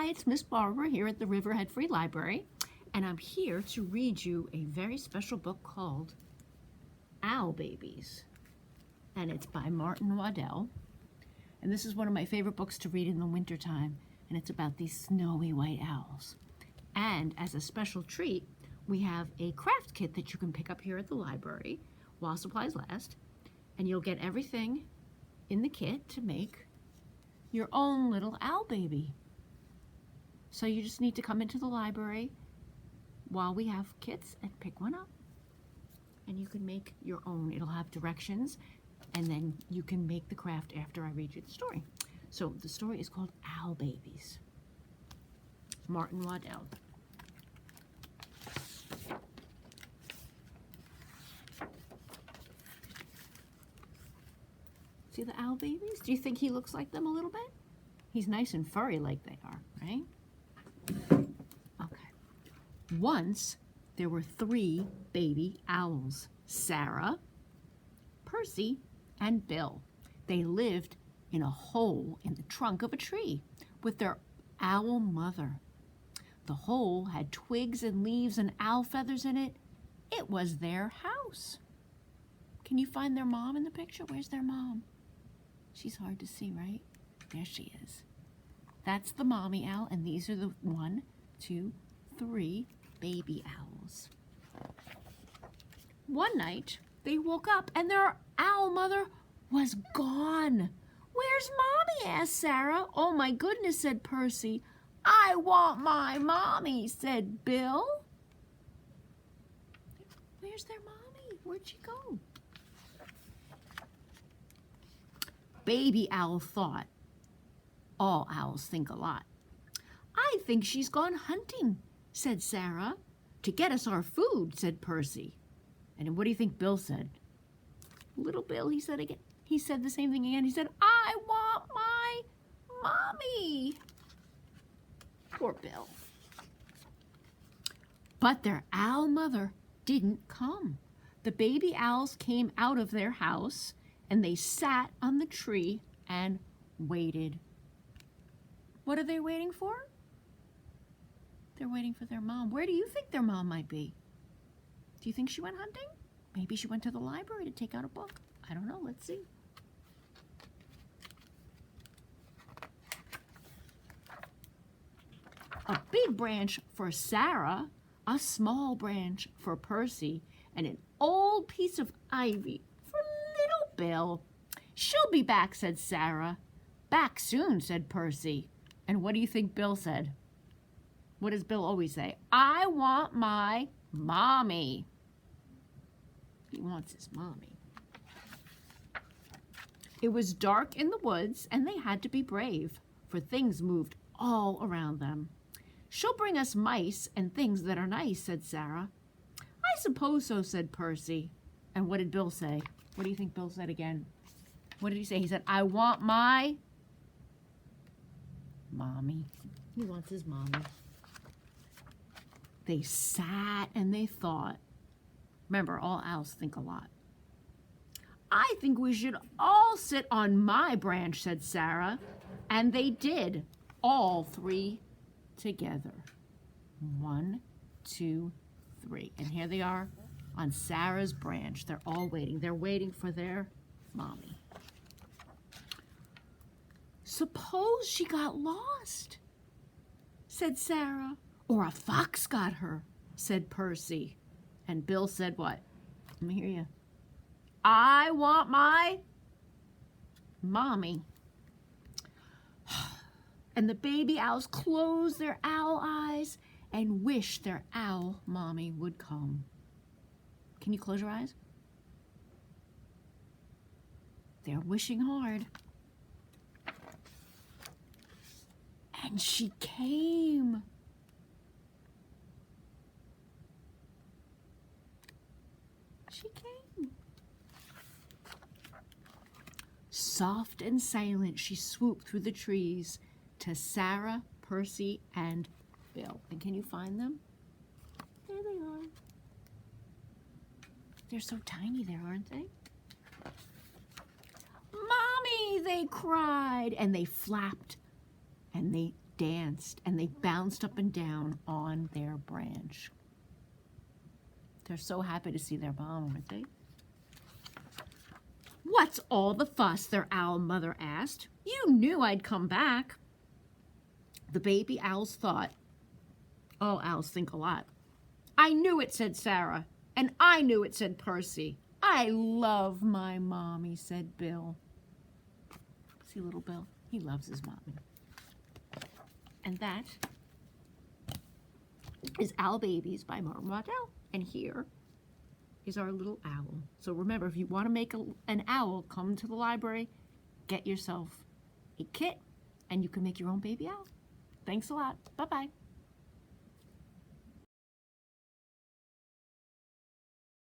Hi, it's Miss Barbara here at the Riverhead Free Library, and I'm here to read you a very special book called Owl Babies, and it's by Martin Waddell. And this is one of my favorite books to read in the wintertime, and it's about these snowy white owls. And as a special treat, we have a craft kit that you can pick up here at the library while supplies last, and you'll get everything in the kit to make your own little owl baby. So you just need to come into the library while we have kits and pick one up. And you can make your own. It'll have directions, and then you can make the craft after I read you the story. So the story is called Owl Babies. Martin Waddell. See the owl babies? Do you think he looks like them a little bit? He's nice and furry like they are, right? Okay. Once there were 3 baby owls, Sarah, Percy, and Bill. They lived in a hole in the trunk of a tree with their owl mother. The hole had twigs and leaves and owl feathers in it. It was their house. Can you find their mom in the picture? Where's their mom? She's hard to see, right? There she is. That's the mommy owl, and these are the 1, 2, 3 baby owls. One night, they woke up and their owl mother was gone. "Where's Mommy?" asked Sarah. "Oh my goodness," said Percy. "I want my mommy," said Bill. Where's their mommy? Where'd she go? Baby owl thought. All owls think a lot. "I think she's gone hunting," said Sarah. "To get us our food," said Percy. And what do you think Bill said? Little Bill, he said again. He said the same thing again. He said, "I want my mommy." Poor Bill. But their owl mother didn't come. The baby owls came out of their house and they sat on the tree and waited. What are they waiting for? They're waiting for their mom. Where do you think their mom might be? Do you think she went hunting? Maybe she went to the library to take out a book. I don't know. Let's see. A big branch for Sarah, a small branch for Percy, and an old piece of ivy for little Bill. "She'll be back," said Sarah. "Back soon," said Percy. And what do you think Bill said? What does Bill always say? "I want my mommy." He wants his mommy. It was dark in the woods, and they had to be brave, for things moved all around them. "She'll bring us mice and things that are nice," said Sarah. "I suppose so," said Percy. And what did Bill say? What do you think Bill said again? What did he say? He said, "I want my mommy." He wants his mommy. They sat and they thought. Remember, all owls think a lot. "I think we should all sit on my branch," said Sarah. And they did, all 3 together. 1, 2, 3. And here they are on Sarah's branch. They're all waiting. They're waiting for their mommy. "Suppose she got lost," said Sarah. "Or a fox got her," said Percy. And Bill said what? Let me hear you. "I want my mommy." And the baby owls closed their owl eyes and wished their owl mommy would come. Can you close your eyes? They're wishing hard. And she came. She came. Soft and silent, she swooped through the trees to Sarah, Percy, and Bill. And can you find them? There they are. They're so tiny there, aren't they? "Mommy," they cried, and they flapped and they danced and they bounced up and down on their branch. They're so happy to see their mom, aren't they? "What's all the fuss?" their owl mother asked. "You knew I'd come back." The baby owls thought. All owls think a lot. "I knew it," said Sarah. "And I knew it," said Percy. "I love my mommy," said Bill. See little Bill? He loves his mommy. And that is Owl Babies by Martin Waddell. And here is our little owl. So remember, if you want to make an owl, come to the library, get yourself a kit, and you can make your own baby owl. Thanks a lot. Bye-bye.